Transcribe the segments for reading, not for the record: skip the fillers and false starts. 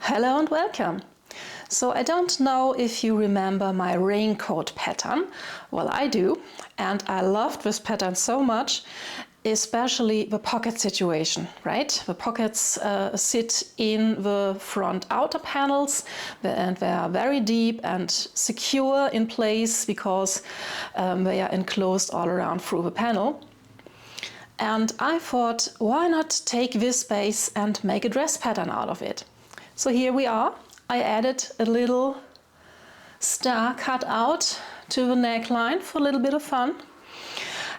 Hello and welcome. So I don't know if you remember my raincoat pattern. Well, I do, and I loved this pattern so much, especially the pocket situation, right? The pockets sit in the front outer panels and they are very deep and secure in place because they are enclosed all around through the panel. And I thought, why not take this space and make a dress pattern out of it? So here we are. I added a little star cut out to the neckline for a little bit of fun.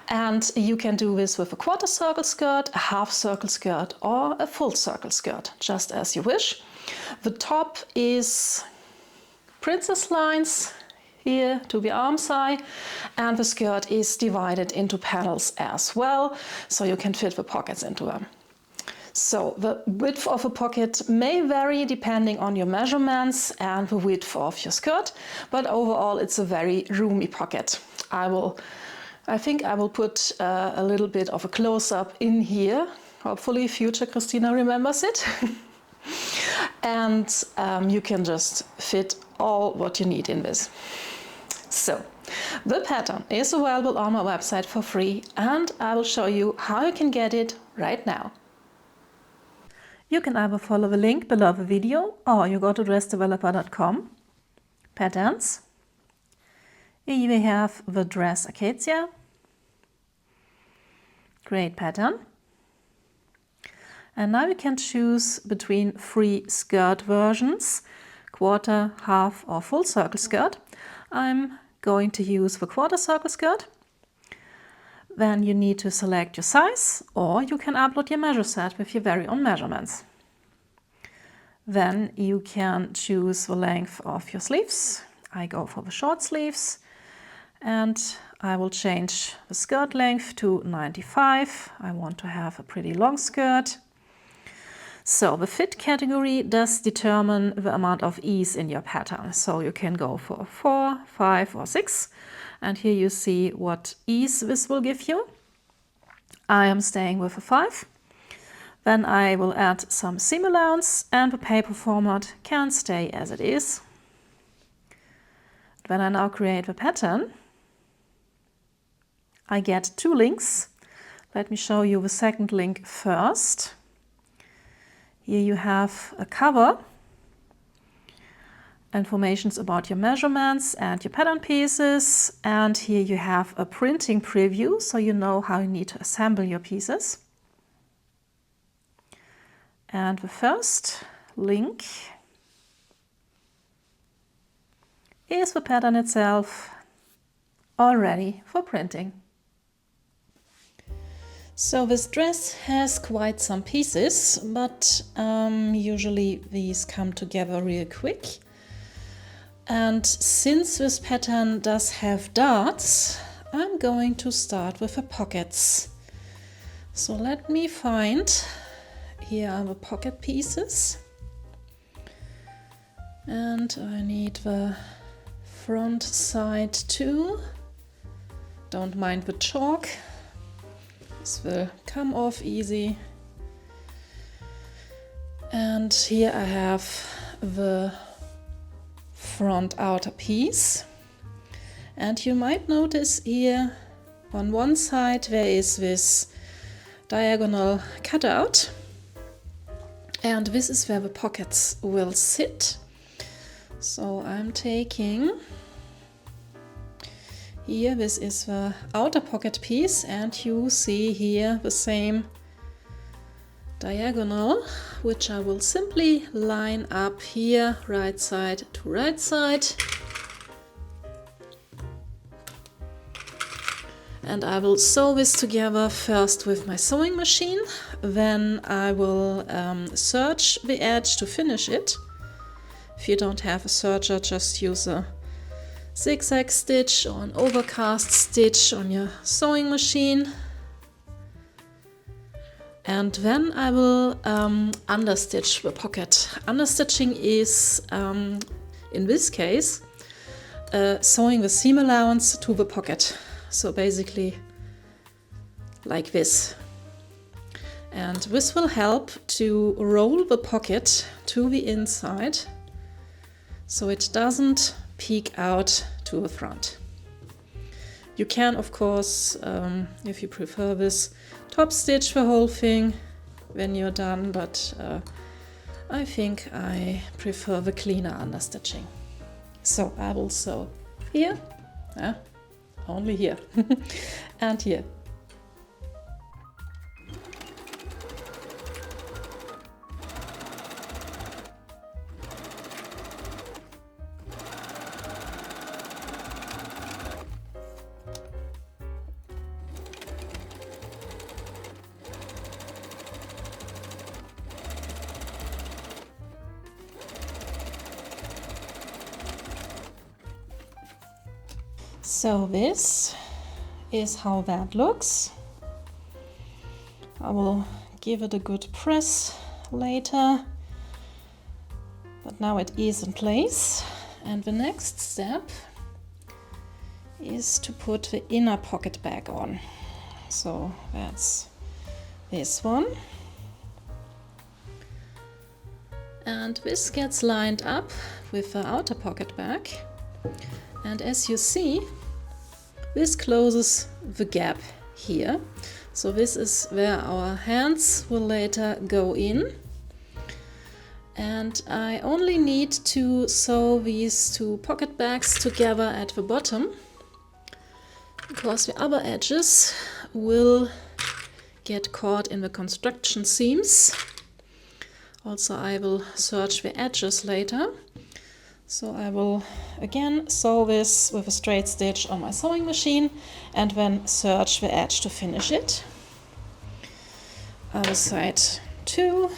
And you can do this with a quarter circle skirt, a half circle skirt, or a full circle skirt, just as you wish. The top is princess lines here to the arm side, and the skirt is divided into panels as well, so you can fit the pockets into them. So the width of a pocket may vary depending on your measurements and the width of your skirt, but overall it's a very roomy pocket. I think I will put a little bit of a close-up in here. Hopefully future Christina remembers it. And you can just fit all what you need in this. So the pattern is available on my website for free, and I will show you how you can get it right now. You can either follow the link below the video or you go to dressdeveloper.com, patterns. Here we have the dress acacia, great pattern. And now you can choose between 3 skirt versions, quarter, half or full circle skirt. I'm going to use the quarter circle skirt. Then you need to select your size, or you can upload your measure set with your very own measurements. Then you can choose the length of your sleeves. I go for the short sleeves, and I will change the skirt length to 95. I want to have a pretty long skirt. So the fit category does determine the amount of ease in your pattern. So you can go for 4, 5 or 6. And here you see what ease this will give you. I am staying with a 5. Then I will add some seam allowance, and the paper format can stay as it is. When I now create the pattern, I get 2 links. Let me show you the second link first. Here you have a cover, informations about your measurements and your pattern pieces, and here you have a printing preview, so you know how you need to assemble your pieces. And the first link is the pattern itself, all ready for printing. So this dress has quite some pieces, but usually these come together real quick. And since this pattern does have darts, I'm going to start with the pockets. So let me find, here are the pocket pieces. And I need the front side too. Don't mind the chalk. This will come off easy. And here I have the front outer piece, and you might notice here on one side there is this diagonal cutout, and this is where the pockets will sit. So I'm taking here, this is the outer pocket piece, and you see here the same diagonal, which I will simply line up here, right side to right side. And I will sew this together first with my sewing machine, then I will serge the edge to finish it. If you don't have a serger, just use a zigzag stitch or an overcast stitch on your sewing machine. And then I will understitch the pocket. Understitching is, in this case, sewing the seam allowance to the pocket. So basically like this. And this will help to roll the pocket to the inside so it doesn't peek out to the front. You can, of course, if you prefer this, top stitch the whole thing when you're done, but I think I prefer the cleaner understitching. So I will sew here, only here, and here. So this is how that looks. I will give it a good press later, but now it is in place. And the next step is to put the inner pocket back on. So that's this one. And this gets lined up with the outer pocket back. And as you see, this closes the gap here. So this is where our hands will later go in. And I only need to sew these two pocket bags together at the bottom, because the other edges will get caught in the construction seams. Also, I will serge the edges later. So I will again sew this with a straight stitch on my sewing machine and then serge the edge to finish it. Other side too.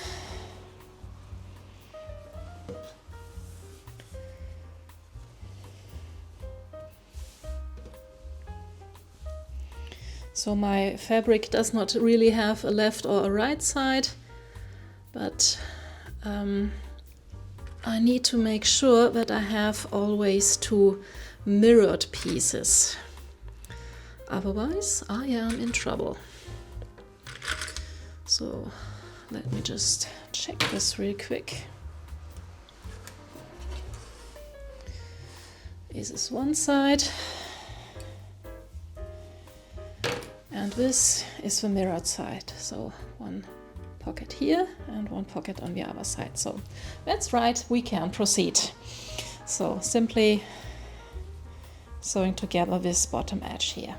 So my fabric does not really have a left or a right side, but I need to make sure that I have always two mirrored pieces. Otherwise, I am in trouble. So let me just check this real quick. This is one side. And this is the mirrored side. So one pocket here and one pocket on the other side. So that's right, we can proceed. So simply sewing together this bottom edge here.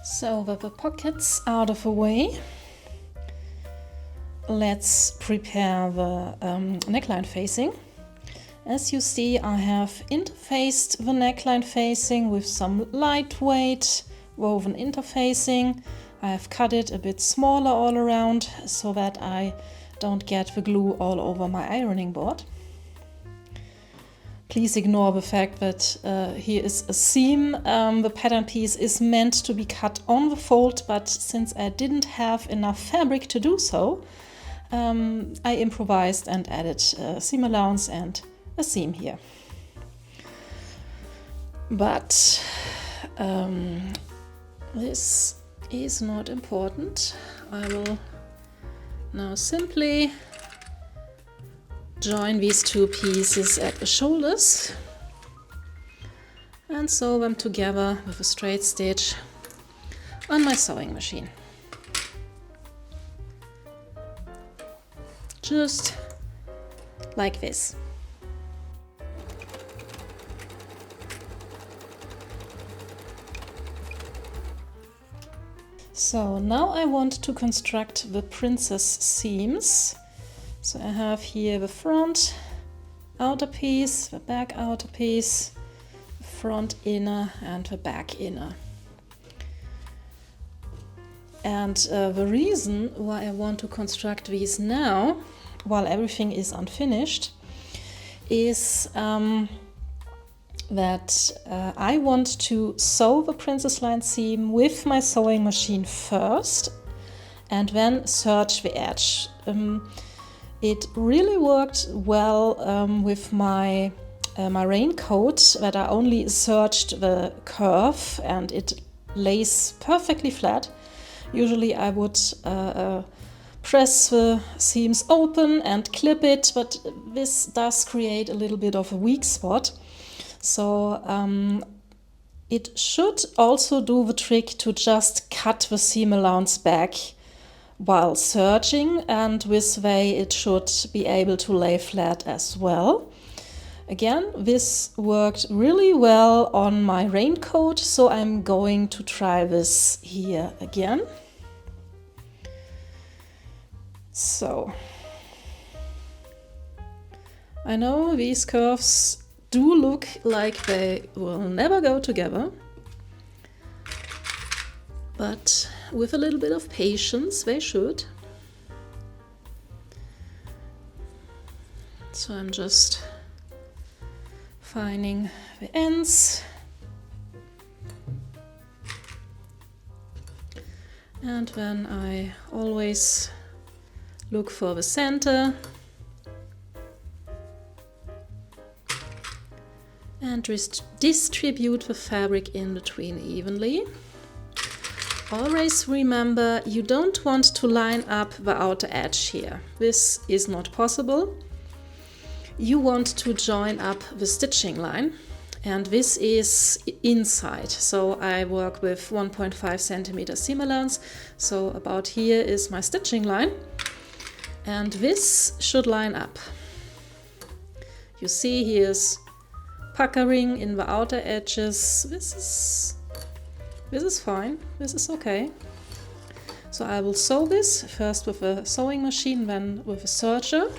So with the pockets out of the way, let's prepare the neckline facing. As you see, I have interfaced the neckline facing with some lightweight woven interfacing. I have cut it a bit smaller all around so that I don't get the glue all over my ironing board. Please ignore the fact that here is a seam. The pattern piece is meant to be cut on the fold, but since I didn't have enough fabric to do so, I improvised and added seam allowance and a seam here. But this is not important. I will now simply join these two pieces at the shoulders and sew them together with a straight stitch on my sewing machine. Just like this. So now I want to construct the princess seams. So I have here the front outer piece, the back outer piece, the front inner and the back inner. And the reason why I want to construct these now, while everything is unfinished, is that I want to sew the princess line seam with my sewing machine first, and then serge the edge. It really worked well with my raincoat, that I only serged the curve and it lays perfectly flat. Usually I would press the seams open and clip it, but this does create a little bit of a weak spot. So it should also do the trick to just cut the seam allowance back while serging, and this way it should be able to lay flat as well. Again, this worked really well on my raincoat, so I'm going to try this here again. So, I know these curves do look like they will never go together, but with a little bit of patience they should. So I'm just finding the ends and then I always look for the center and distribute the fabric in between evenly. Always remember, you don't want to line up the outer edge here. This is not possible. You want to join up the stitching line, and this is inside. So I work with 1.5 centimeter seam allowance. So about here is my stitching line. And this should line up. You see here's puckering in the outer edges. This is fine. This is okay. So I will sew this first with a sewing machine, then with a serger,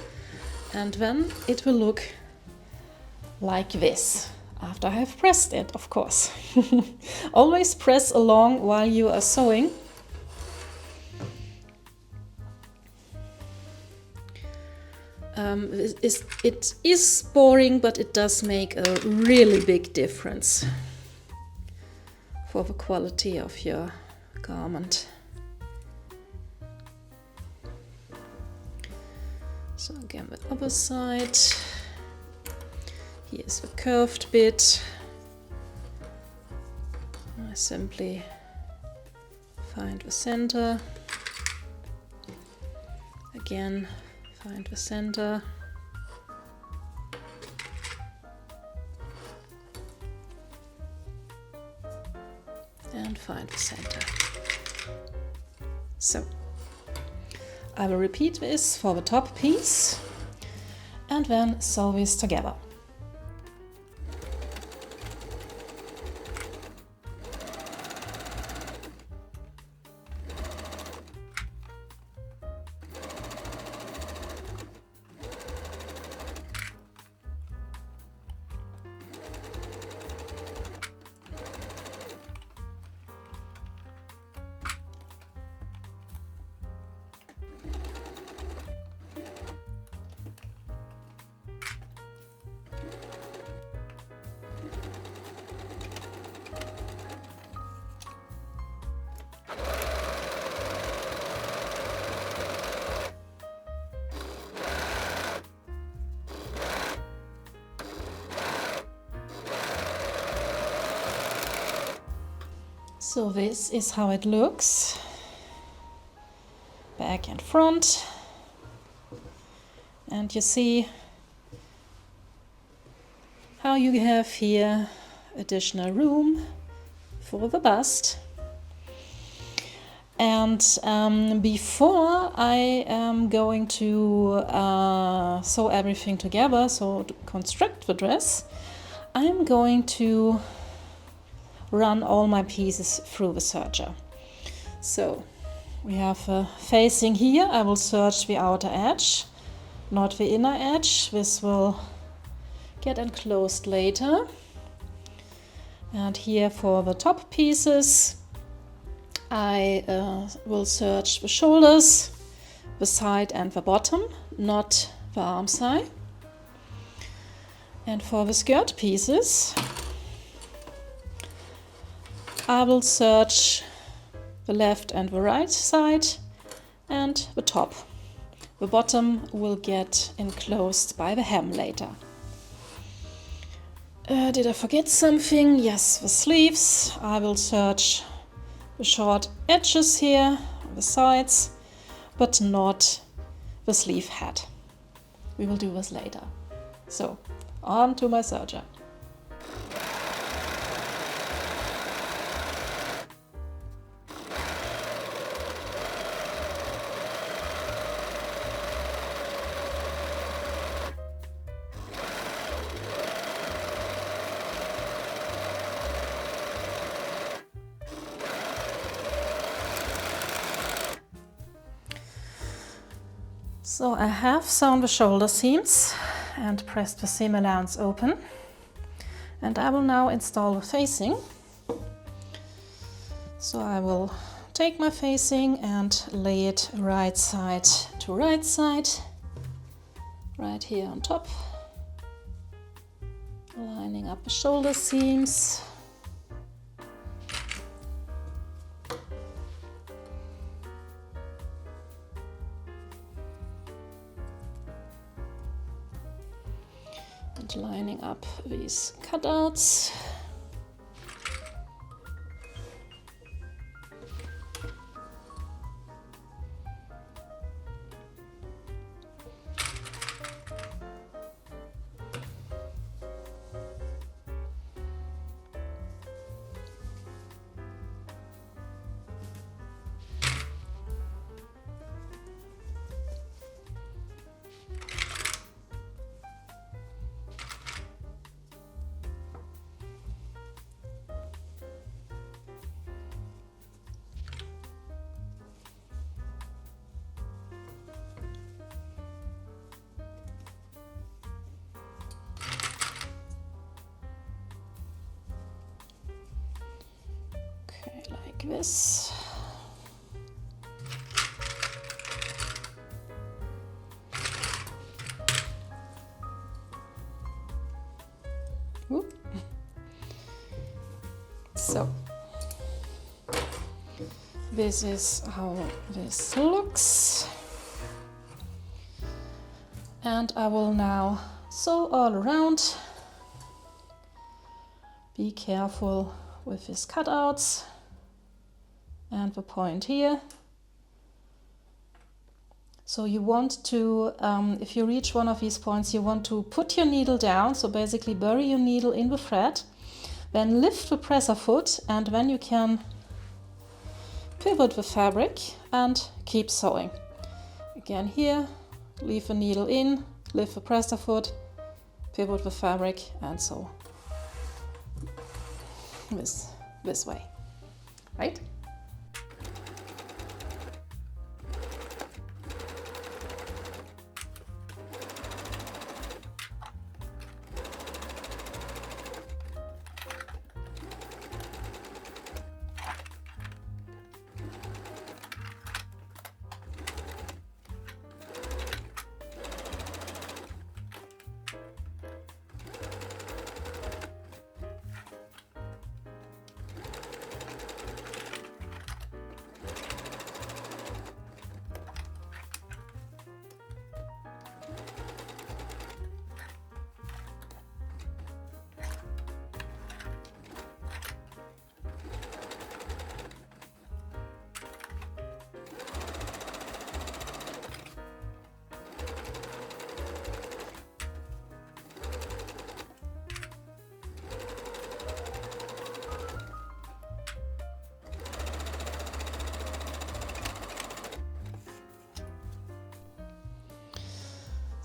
and then it will look like this after I have pressed it, of course. Always press along while you are sewing. It is boring, but it does make a really big difference for the quality of your garment. So again, the other side. Here's the curved bit. I simply find the center. Again, find the center. And find the center. So, I will repeat this for the top piece and then sew this together. So this is how it looks, back and front, and you see how you have here additional room for the bust. And before I am going to sew everything together, so to construct the dress, I'm going to run all my pieces through the serger. So we have facing here, I will serge the outer edge, not the inner edge. This will get enclosed later. And here for the top pieces, I will serge the shoulders, the side and the bottom, not the arm side. And for the skirt pieces, I will serge the left and the right side and the top. The bottom will get enclosed by the hem later. Did I forget something? Yes, the sleeves. I will serge the short edges here on the sides, but not the sleeve head. We will do this later. So, on to my serger. So I have sewn the shoulder seams and pressed the seam allowance open, and I will now install the facing. So I will take my facing and lay it right side to right side, right here on top, lining up the shoulder seams. And lining up these cutouts. Like this. Whoop. So this is how this looks, and I will now sew all around. Be careful with these cutouts and the point here. So you want to, if you reach one of these points, you want to put your needle down, so basically bury your needle in the thread, then lift the presser foot, and then you can pivot the fabric and keep sewing. Again here, leave the needle in, lift the presser foot, pivot the fabric, and sew this way, right?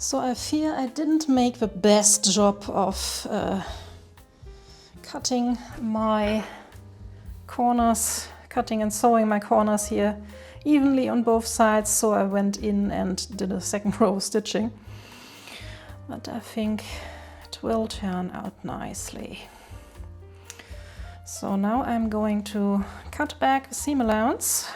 So I fear I didn't make the best job of cutting my corners, cutting and sewing my corners here evenly on both sides, so I went in and did a second row of stitching. But I think it will turn out nicely. So now I'm going to cut back the seam allowance.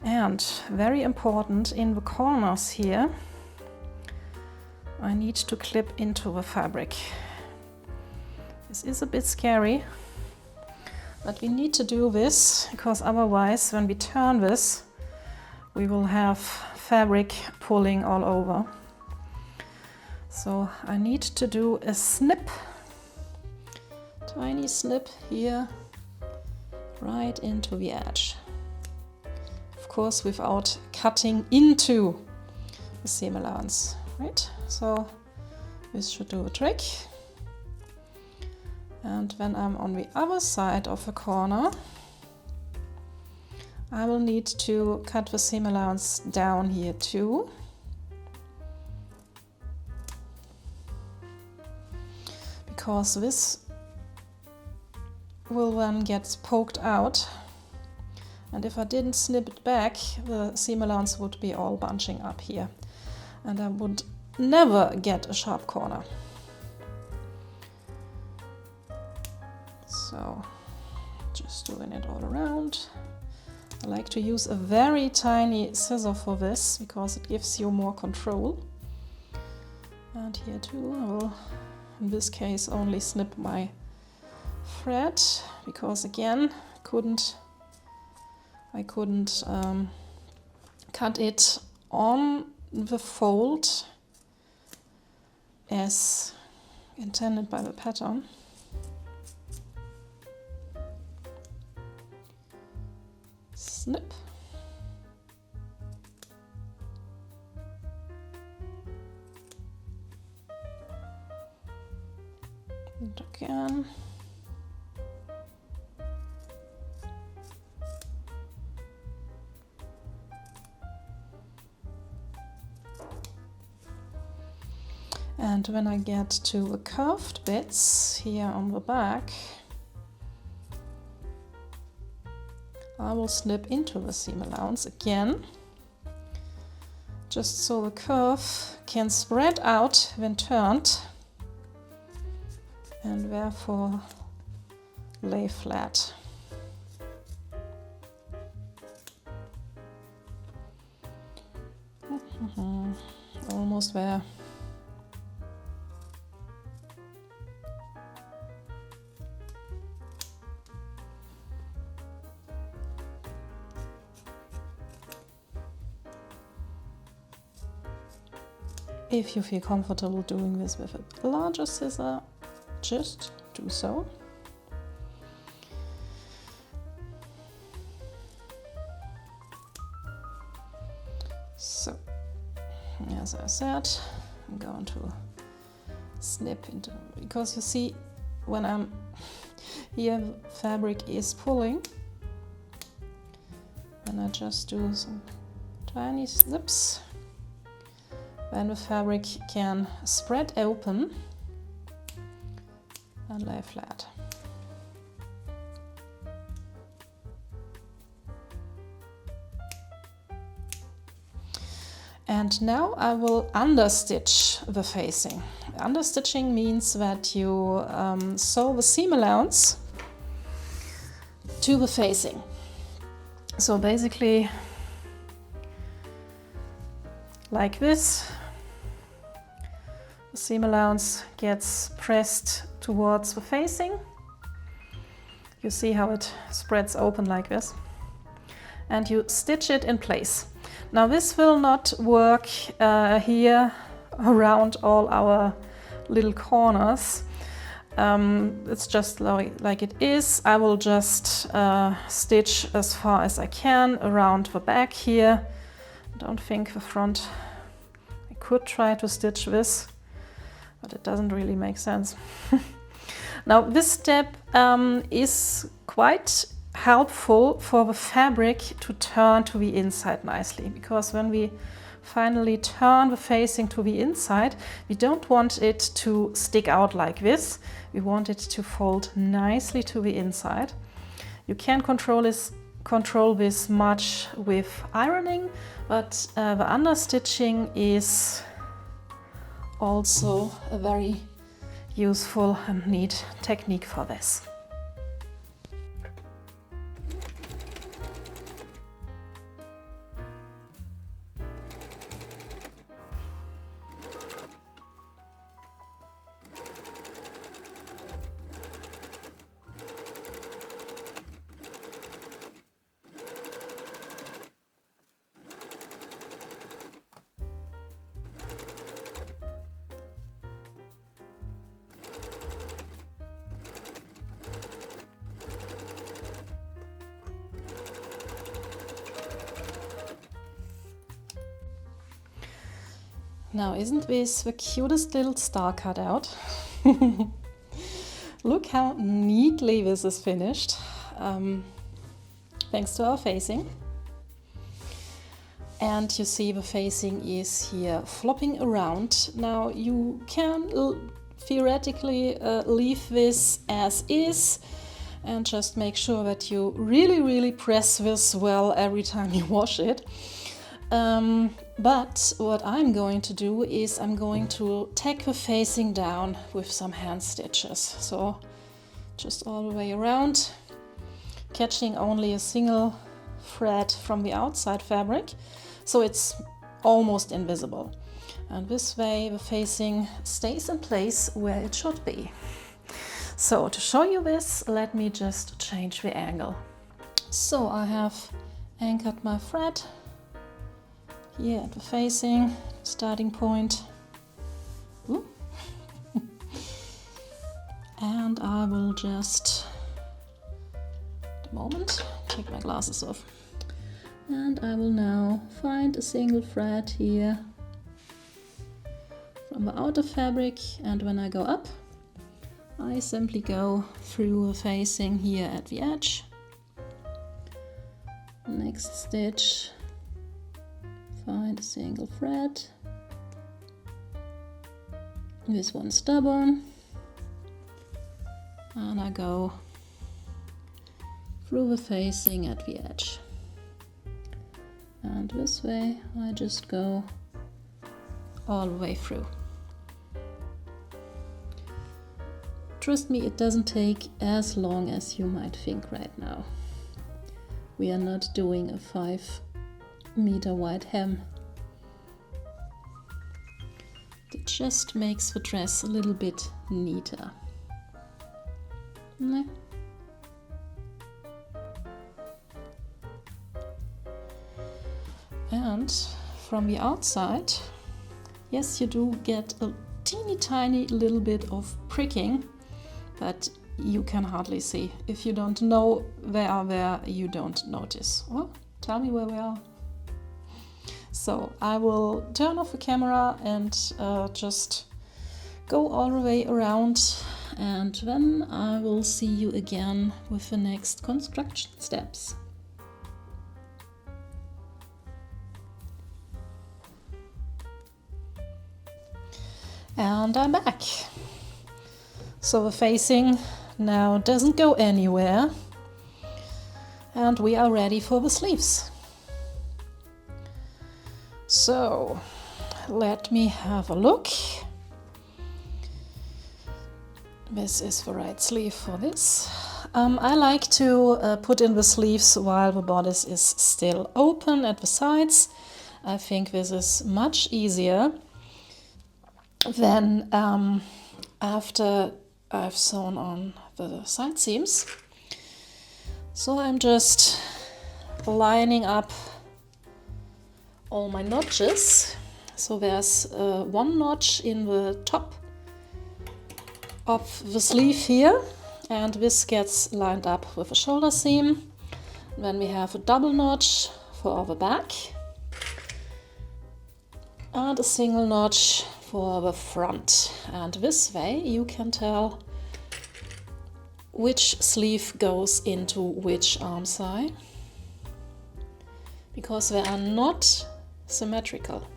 And very important, in the corners here, I need to clip into the fabric. This is a bit scary, But we need to do this because otherwise when we turn this, we will have fabric pulling all over. So I need to do a snip, tiny snip here, right into the edge. Of course, without cutting into the seam allowance, right? So this should do a trick. And when I'm on the other side of the corner, I will need to cut the seam allowance down here too. Because this will then get poked out. And if I didn't snip it back, the seam allowance would be all bunching up here. And I would never get a sharp corner. So, just doing it all around. I like to use a very tiny scissor for this because it gives you more control. And here too, I will, in this case, only snip my thread because again, I couldn't cut it on the fold as intended by the pattern. Snip. And again. And when I get to the curved bits here on the back, I will snip into the seam allowance again, just so the curve can spread out when turned and therefore lay flat. Almost there. If you feel comfortable doing this with a larger scissor, just do so. So, as I said, I'm going to snip into, because you see when I'm here, fabric is pulling, and I just do some tiny snips. Then the fabric can spread open and lay flat. And now I will understitch the facing. Understitching means that you sew the seam allowance to the facing. So basically like this. The seam allowance gets pressed towards the facing. You see how it spreads open like this. And you stitch it in place. Now this will not work here around all our little corners. It's just like it is. I will just stitch as far as I can around the back here. Don't think the front. I could try to stitch this, but it doesn't really make sense. Now this step is quite helpful for the fabric to turn to the inside nicely, because when we finally turn the facing to the inside, we don't want it to stick out like this. We want it to fold nicely to the inside. You can control this much with ironing, but the understitching is also a very useful and neat technique for this. Now, isn't this the cutest little star cutout? Look how neatly this is finished, thanks to our facing. And you see the facing is here flopping around. Now you can theoretically leave this as is and just make sure that you really press this well every time you wash it. But what I'm going to do is I'm going to tack the facing down with some hand stitches. So just all the way around, catching only a single thread from the outside fabric, so it's almost invisible. And this way the facing stays in place where it should be. So to show you this, let me just change the angle. So I have anchored my thread here at the facing starting point. And I will just, at the moment, take my glasses off. And I will now find a single thread here from the outer fabric, and when I go up, I simply go through the facing here at the edge. Next stitch, find a single thread. This one's stubborn. And I go through the facing at the edge. And this way I just go all the way through. Trust me, it doesn't take as long as you might think right now. We are not doing a 5-meter wide hem. It just makes the dress a little bit neater. No. And from the outside, yes, you do get a teeny tiny little bit of pricking, but you can hardly see. If you don't know they are there, you don't notice. Well, tell me where we are. So I will turn off the camera and just go all the way around, and then I will see you again with the next construction steps. And I'm back. So the facing now doesn't go anywhere, and we are ready for the sleeves. So let me have a look. This is the right sleeve for this. I like to put in the sleeves while the bodice is still open at the sides. I think this is much easier than after I've sewn on the side seams. So I'm just lining up all my notches. So there's one notch in the top of the sleeve here, and this gets lined up with a shoulder seam. Then we have a double notch for the back and a single notch for the front, and this way you can tell which sleeve goes into which arm side, because they are not symmetrical.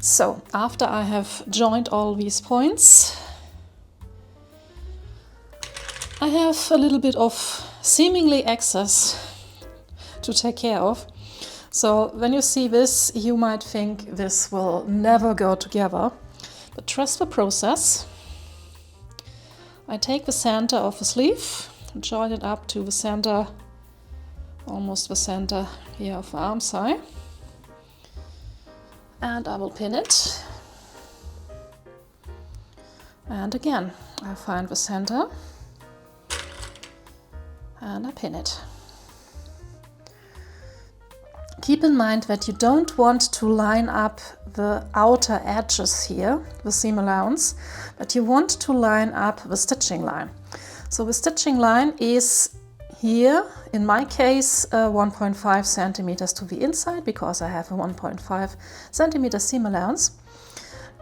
So after I have joined all these points, I have a little bit of seemingly excess to take care of. So when you see this, you might think this will never go together, but trust the process. I take the center of the sleeve and join it up to the center, almost the center here of the arm side. And I will pin it. And again, I find the center and I pin it. Keep in mind that you don't want to line up the outer edges here, the seam allowance, but you want to line up the stitching line. So the stitching line is here, in my case, 1.5 centimeters to the inside, because I have a 1.5 centimeter seam allowance.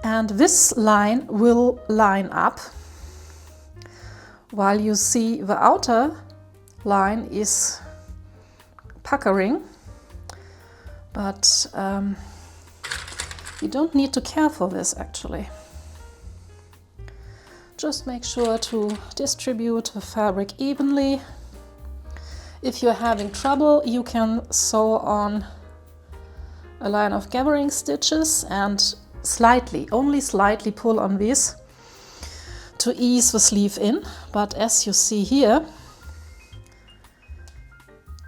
And this line will line up, while you see the outer line is puckering. But you don't need to care for this actually. Just make sure to distribute the fabric evenly. If you're having trouble, you can sew on a line of gathering stitches and slightly, only slightly pull on these to ease the sleeve in. But as you see here,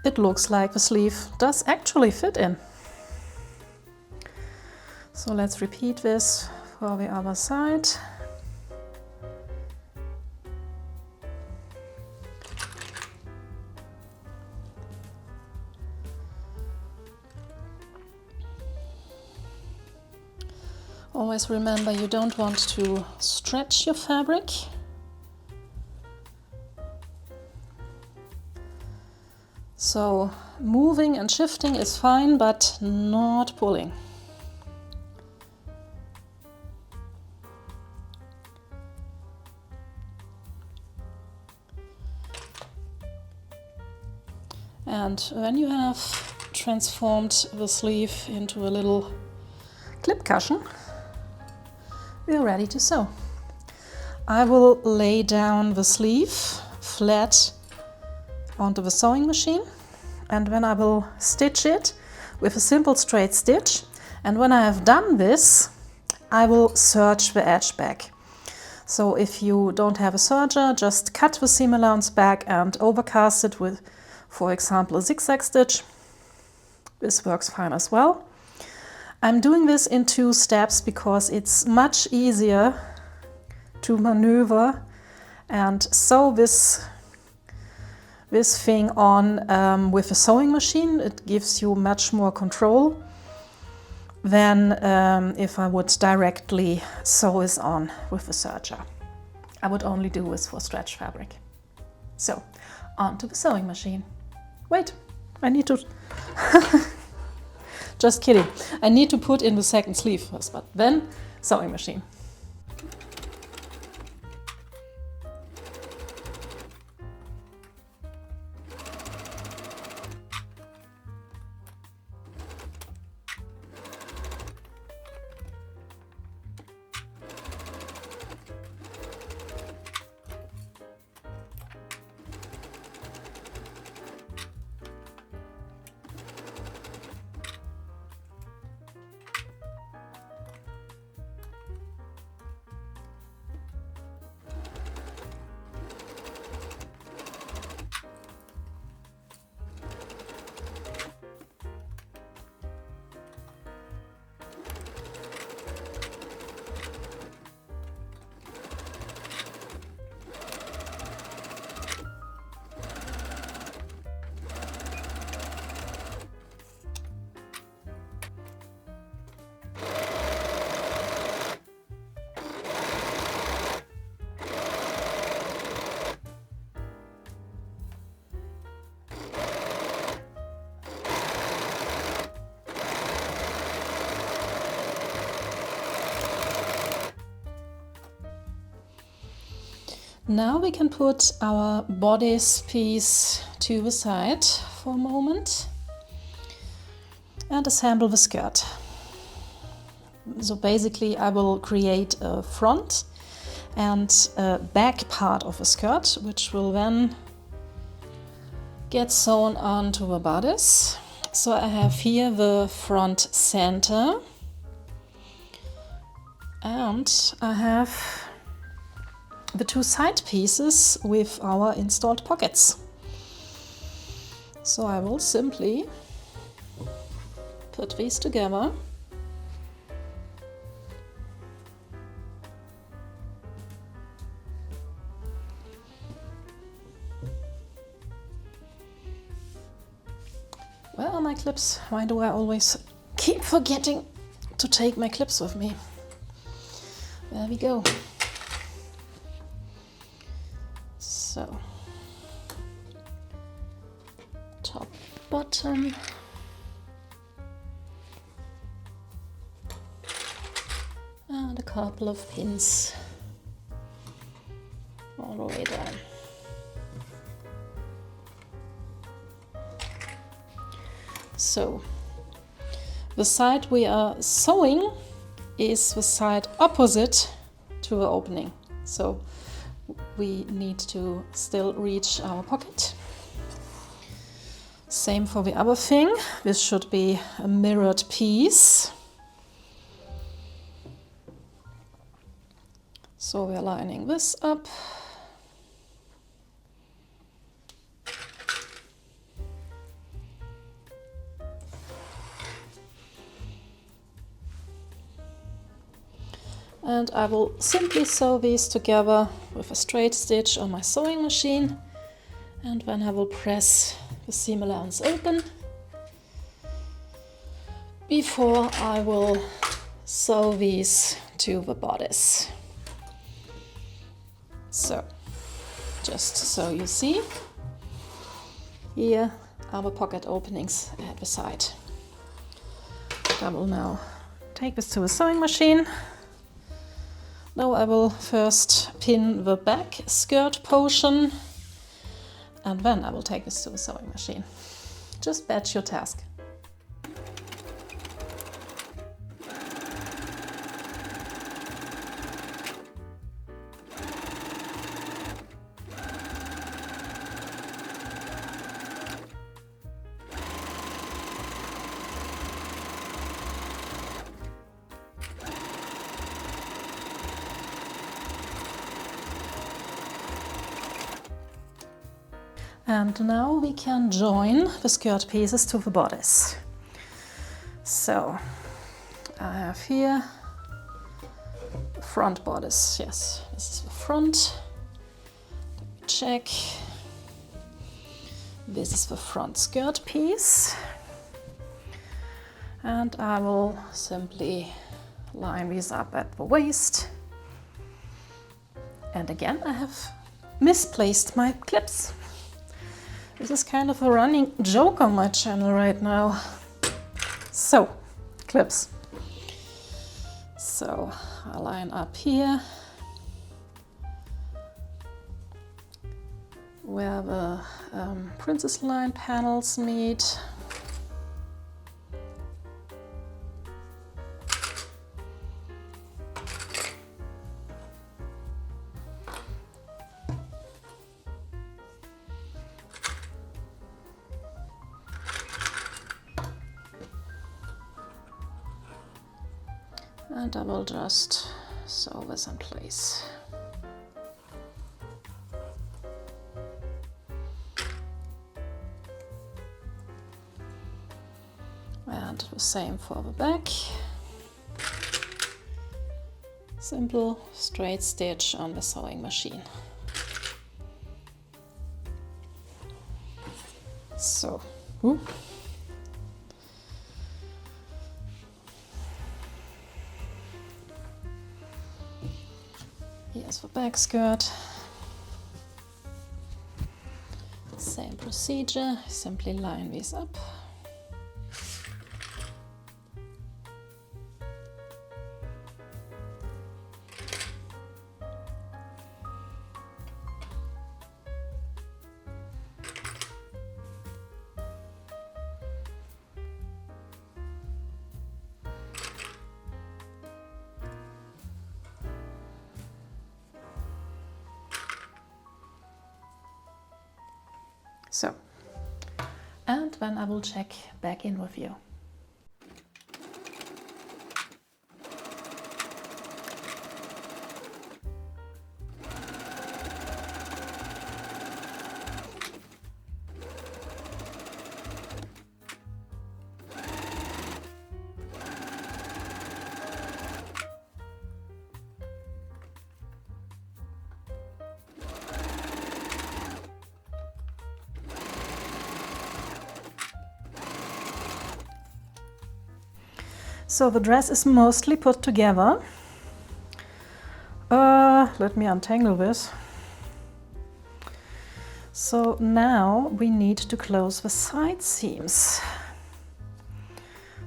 it looks like the sleeve does actually fit in. So let's repeat this for the other side. Always remember, you don't want to stretch your fabric. So moving and shifting is fine, but not pulling. And when you have transformed the sleeve into a little clip cushion, we are ready to sew. I will lay down the sleeve flat onto the sewing machine, and then I will stitch it with a simple straight stitch. And when I have done this, I will serge the edge back. So if you don't have a serger, just cut the seam allowance back and overcast it with, for example, a zigzag stitch. This works fine as well. I'm doing this in 2 steps because it's much easier to maneuver and sew this thing on with a sewing machine. It gives you much more control than if I would directly sew this on with a serger. I would only do this for stretch fabric. So, onto the sewing machine. Wait, I need to... Just kidding. I need to put in the second sleeve first, but then sewing machine. Now we can put our bodice piece to the side for a moment and assemble the skirt. So basically I will create a front and a back part of a skirt, which will then get sewn onto the bodice. So I have here the front center, and I have the 2 side pieces with our installed pockets. So I will simply put these together. Where are my clips? Why do I always keep forgetting to take my clips with me? There we go. So bottom. And a couple of pins all the way down. So the side we are sewing is the side opposite to the opening. So we need to still reach our pocket. Same for the other thing. This should be a mirrored piece. So we're lining this up. And I will simply sew these together with a straight stitch on my sewing machine, and then I will press the seam allowance open before I will sew these to the bodice. So, just so you see, here are the pocket openings at the side. I will now take this to the sewing machine. Now I will first pin the back skirt portion, and then I will take this to the sewing machine. Just batch your task. And now we can join the skirt pieces to the bodice. So I have here the front bodice. Yes, this is the front. Let me check. This is the front skirt piece. And I will simply line these up at the waist. And again, I have misplaced my clips. This is kind of a running joke on my channel right now. So, clips. So, I line up here where the princess line panels meet. And I will just sew this in place. And the same for the back. Simple straight stitch on the sewing machine. So, here's the back skirt. Same procedure, simply line these up. So, and then I will check back in with you. So the dress is mostly put together. Let me untangle this. So now we need to close the side seams.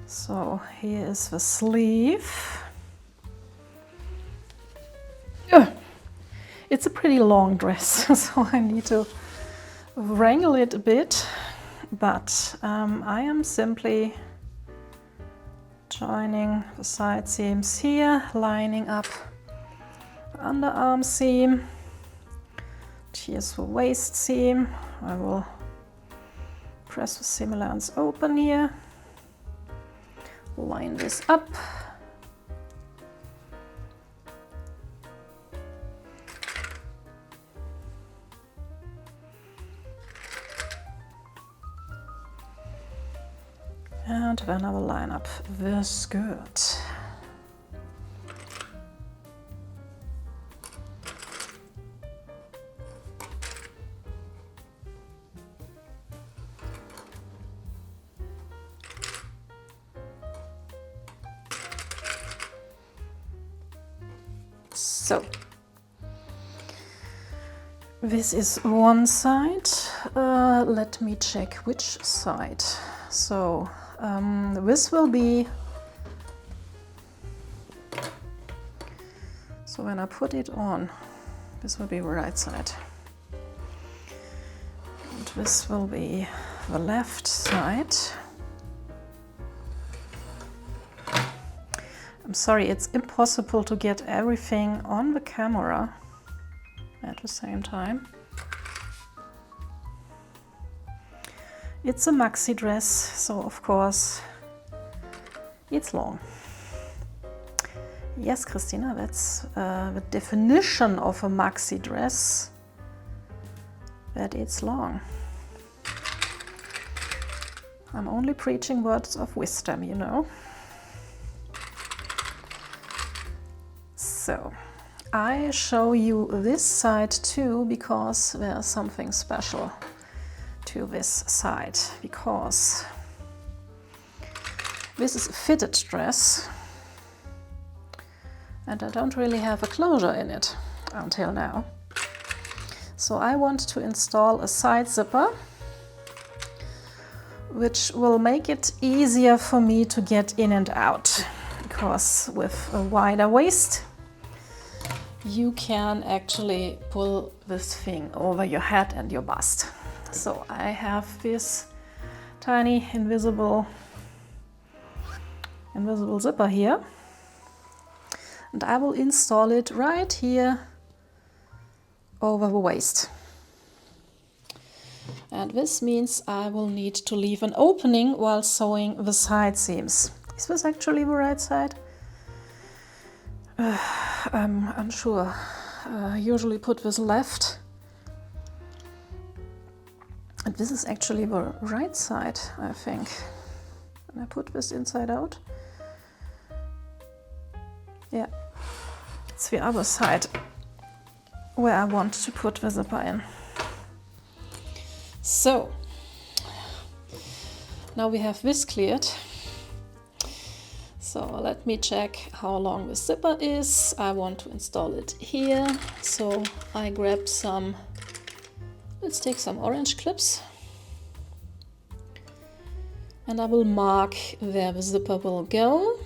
So here is the sleeve. It's a pretty long dress, so I need to wrangle it a bit, but I am simply joining the side seams here, lining up the underarm seam. Here's the waist seam. I will press the seam allowance open here, line this up. And then I will line up the skirt. So, this is one side. Let me check which side. So, this will be, so when I put it on, this will be the right side. And this will be the left side. I'm sorry, it's impossible to get everything on the camera at the same time. It's a maxi dress, so of course it's long. Yes, Christina, that's the definition of a maxi dress, that it's long. I'm only preaching words of wisdom, you know. So, I show you this side too because there's something special to this side, because this is a fitted dress and I don't really have a closure in it until now. So I want to install a side zipper which will make it easier for me to get in and out, because with a wider waist you can actually pull this thing over your head and your bust. So I have this tiny invisible zipper here, and I will install it right here over the waist. And this means I will need to leave an opening while sewing the side seams. Is this actually the right side? I'm unsure. I usually put this left. And this is actually the right side, I think. And I put this inside out. Yeah, it's the other side where I want to put the zipper in. So, now we have this cleared. So let me check how long the zipper is. I want to install it here. So I grab some, let's take some orange clips. And I will mark where the zipper will go.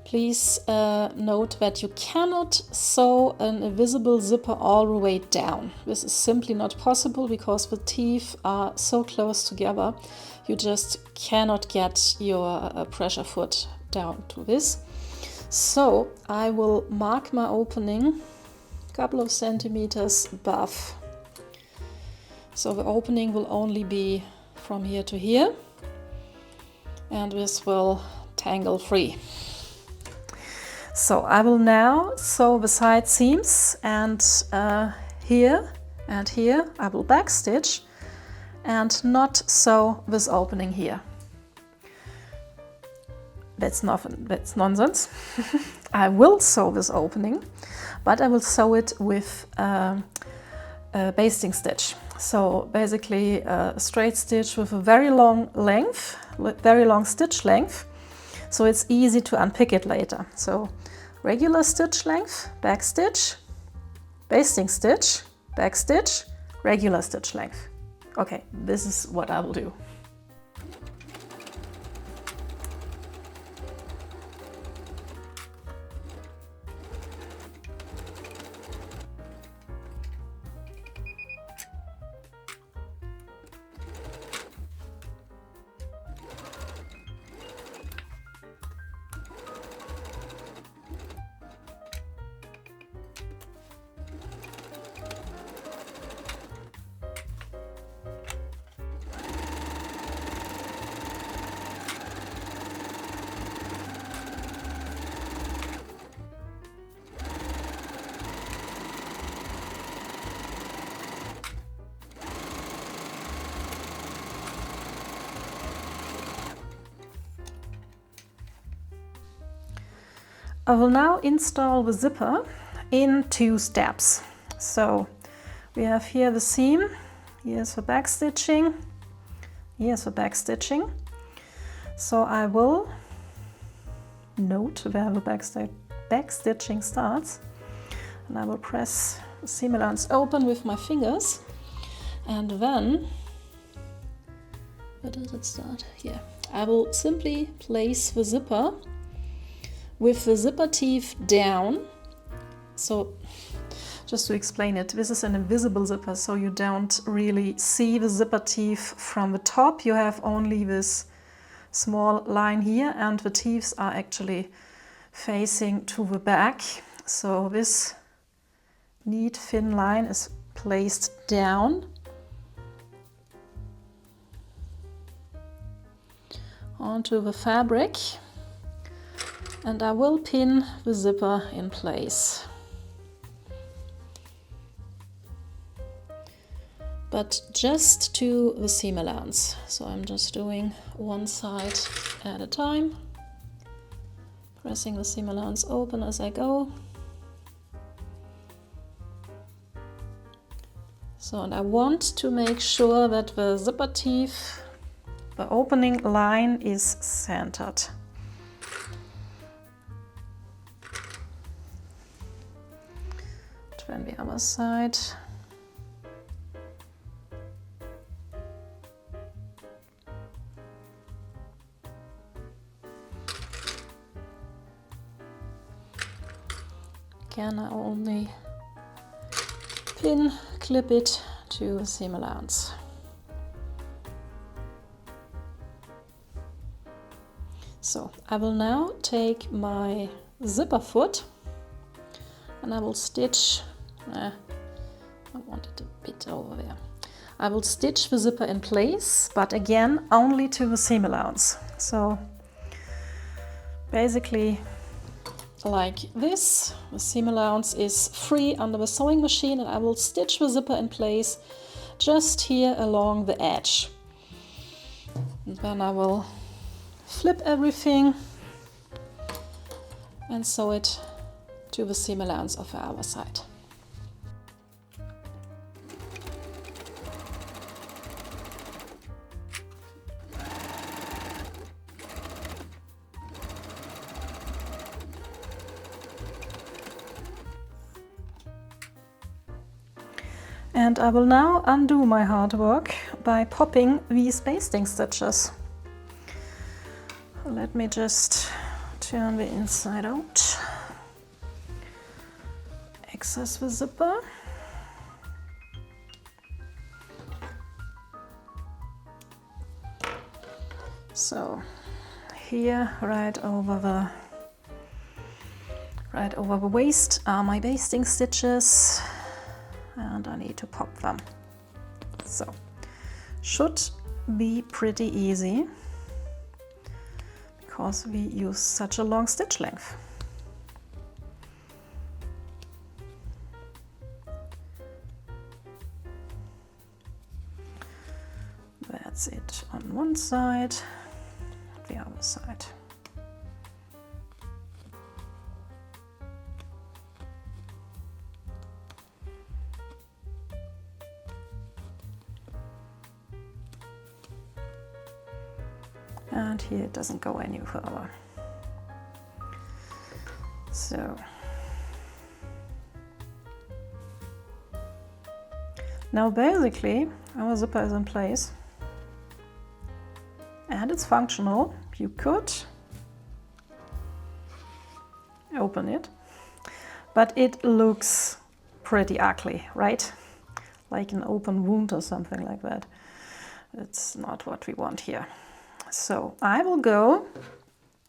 Please note that you cannot sew an invisible zipper all the way down. This is simply not possible because the teeth are so close together. You just cannot get your pressure foot down to this. So I will mark my opening a couple of centimeters above. So the opening will only be from here to here, and this will tangle free. So I will now sew the side seams, and here and here I will backstitch and not sew this opening here. That's nonsense. I will sew this opening, but I will sew it with a basting stitch. So basically a straight stitch with a very long length, very long stitch length, so it's easy to unpick it later. So regular stitch length, back stitch, basting stitch, back stitch, regular stitch length. Okay, this is what I will do. I will now install the zipper in 2 steps. So we have here the seam, here's the back stitching, here's the back stitching. So I will note where the back stitching starts, and I will press the seam allowance open with my fingers, and then, where does it start? Here. I will simply place the zipper with the zipper teeth down. So just to explain it, this is an invisible zipper, so you don't really see the zipper teeth from the top. You have only this small line here, and the teeth are actually facing to the back. So this neat thin line is placed down onto the fabric, and I will pin the zipper in place. But just to the seam allowance. So I'm just doing one side at a time, pressing the seam allowance open as I go. So, and I want to make sure that the zipper teeth, the opening line, is centered. Turn the other side. Again, I only clip it to the seam allowance. So I will now take my zipper foot and I will stitch, I want it a bit over there. I will stitch the zipper in place, but again only to the seam allowance. So basically like this, the seam allowance is free under the sewing machine, and I will stitch the zipper in place just here along the edge. And then I will flip everything and sew it to the seam allowance of the other side. And I will now undo my hard work by popping these basting stitches. Let me just turn the inside out, access the zipper. So here, right over the waist are my basting stitches, and I need to pop them. So should be pretty easy because we use such a long stitch length. That's it on one side, the other side. And here it doesn't go any further. So Now basically our zipper is in place and it's functional. You could open it, but it looks pretty ugly, right? Like an open wound or something like that. It's not what we want here. So I will go,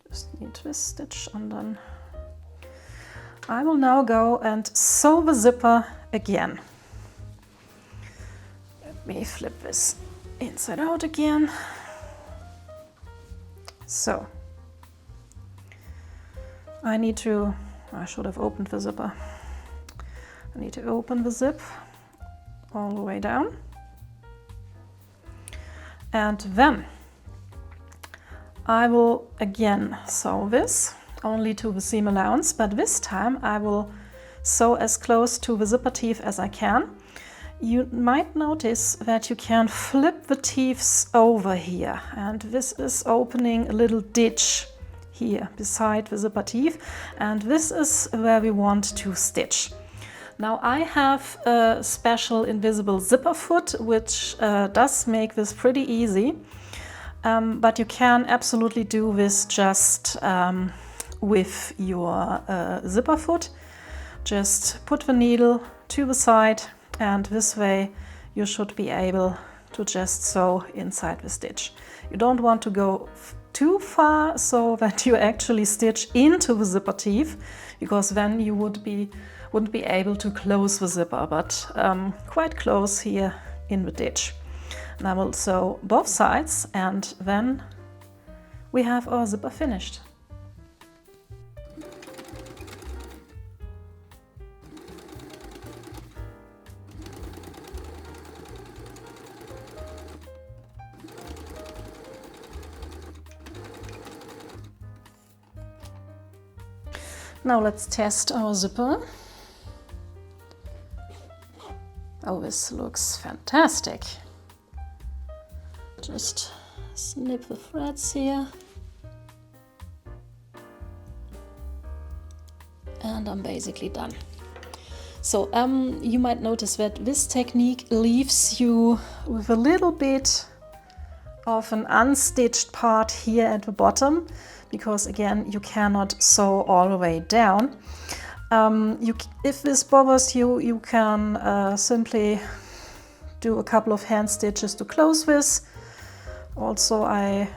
just need twist stitch and then I will now go and sew the zipper again. Let me flip this inside out again. So I should have opened the zipper. I need to open the zip all the way down. And then I will again sew this only to the seam allowance, but this time I will sew as close to the zipper teeth as I can. You might notice that you can flip the teeths over here, and this is opening a little ditch here beside the zipper teeth, and this is where we want to stitch. Now I have a special invisible zipper foot which does make this pretty easy, but you can absolutely do this just with your zipper foot. Just put the needle to the side and this way you should be able to just sew inside the stitch. You don't want to go too far so that you actually stitch into the zipper teeth, because then you wouldn't be able to close the zipper, but quite close here in the ditch. And I will sew both sides and then we have our zipper finished. Now let's test our zipper. Oh, this looks fantastic. Just snip the threads here. And I'm basically done. So you might notice that this technique leaves you with a little bit of an unstitched part here at the bottom, because again you cannot sew all the way down. If this bothers you, you can simply do a couple of hand stitches to close this. Also I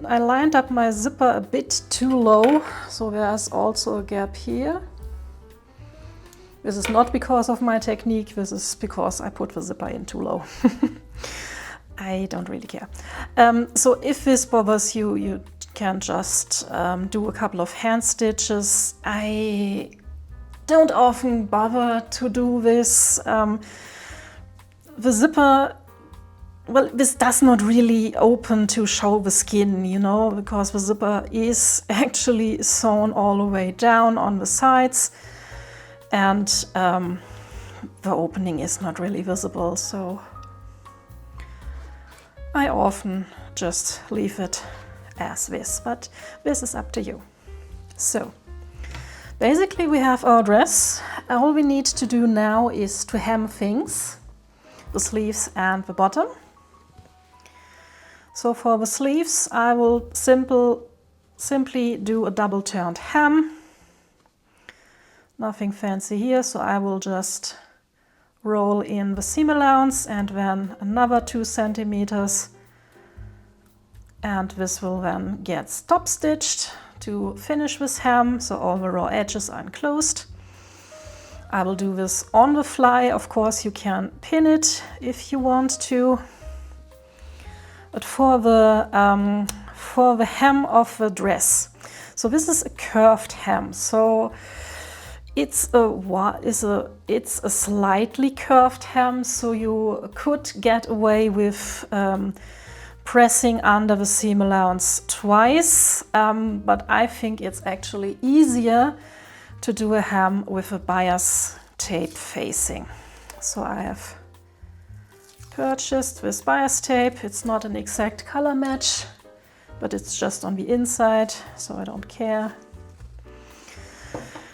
lined up my zipper a bit too low, so there's also a gap here. This is not because of my technique, this is because I put the zipper in too low. I don't really care. So if this bothers you, you can just do a couple of hand stitches. I don't often bother to do this. The zipper, well, this does not really open to show the skin, you know, because the zipper is actually sewn all the way down on the sides, and the opening is not really visible, so I often just leave it as this, but this is up to you. So basically we have our dress. All we need to do now is to hem things, the sleeves and the bottom. So for the sleeves I will simply do a double turned hem. Nothing fancy here, so I will just roll in the seam allowance and then another 2 centimeters, and this will then get stop stitched to finish this hem, so all the raw edges are enclosed. I will do this on the fly. Of course you can pin it if you want to, but for the hem of the dress, so this is a curved hem, so it's a slightly curved hem, so you could get away with pressing under the seam allowance twice, but I think it's actually easier to do a hem with a bias tape facing. So I have purchased this bias tape. It's not an exact color match, but it's just on the inside, so I don't care.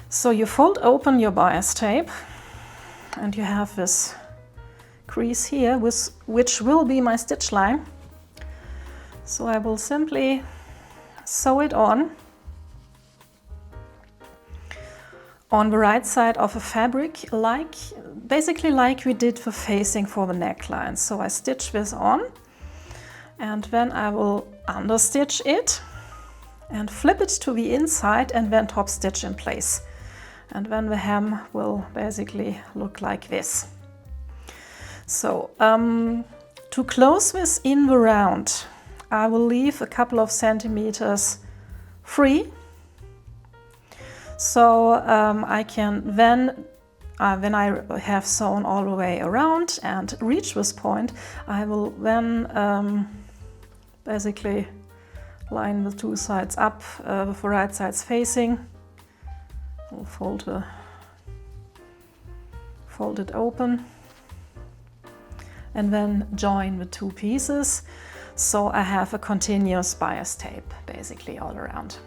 So you fold open your bias tape and you have this crease here, which will be my stitch line. So I will simply sew it on the right side of a fabric, basically like we did the facing for the neckline. So I stitch this on, and then I will understitch it and flip it to the inside and then top stitch in place. And then the hem will basically look like this. So to close this in the round, I will leave a couple of centimeters free. So I can then, when I have sewn all the way around and reach this point, I will then basically line the two sides up with the right sides facing. We'll fold it open and then join the two pieces. So I have a continuous bias tape basically all around.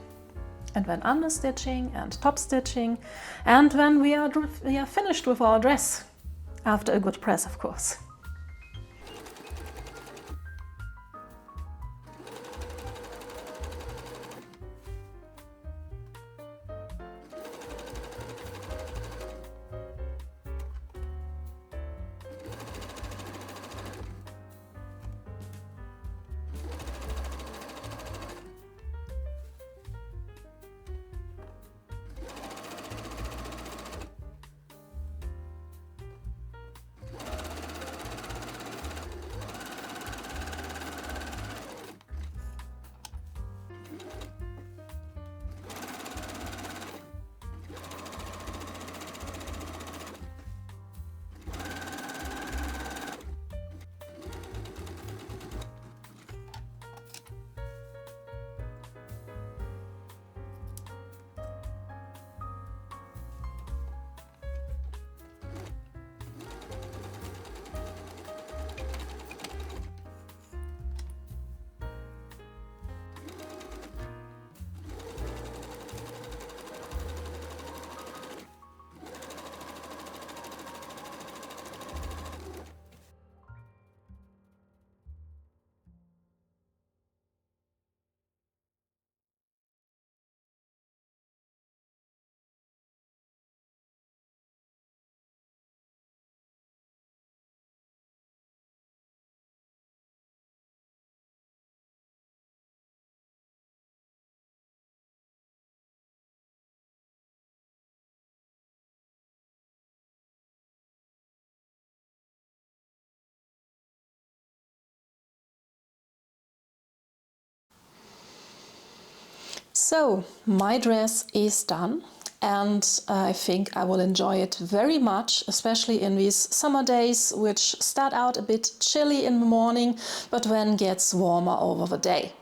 And then understitching and top stitching, and then we are finished with our dress, after a good press, of course. So my dress is done, and I think I will enjoy it very much, especially in these summer days, which start out a bit chilly in the morning, but then gets warmer over the day.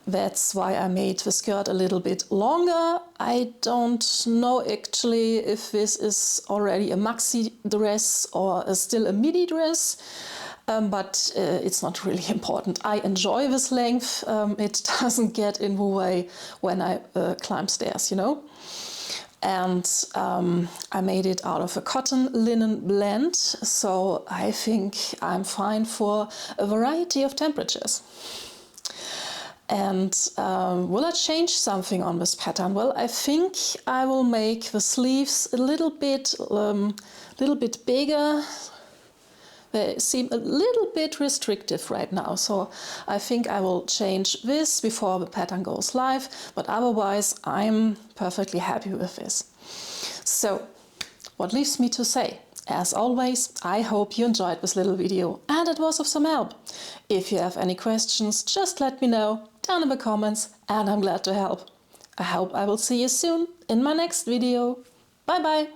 That's why I made the skirt a little bit longer. I don't know actually if this is already a maxi dress or still a midi dress. But it's not really important. I enjoy this length. It doesn't get in the way when I climb stairs, you know. And I made it out of a cotton linen blend, so I think I'm fine for a variety of temperatures. And will I change something on this pattern? Well, I think I will make the sleeves a little bit bigger. They seem a little bit restrictive right now, so I think I will change this before the pattern goes live, but otherwise I'm perfectly happy with this. So, what leaves me to say? As always, I hope you enjoyed this little video and it was of some help. If you have any questions, just let me know down in the comments and I'm glad to help. I hope I will see you soon in my next video. Bye bye!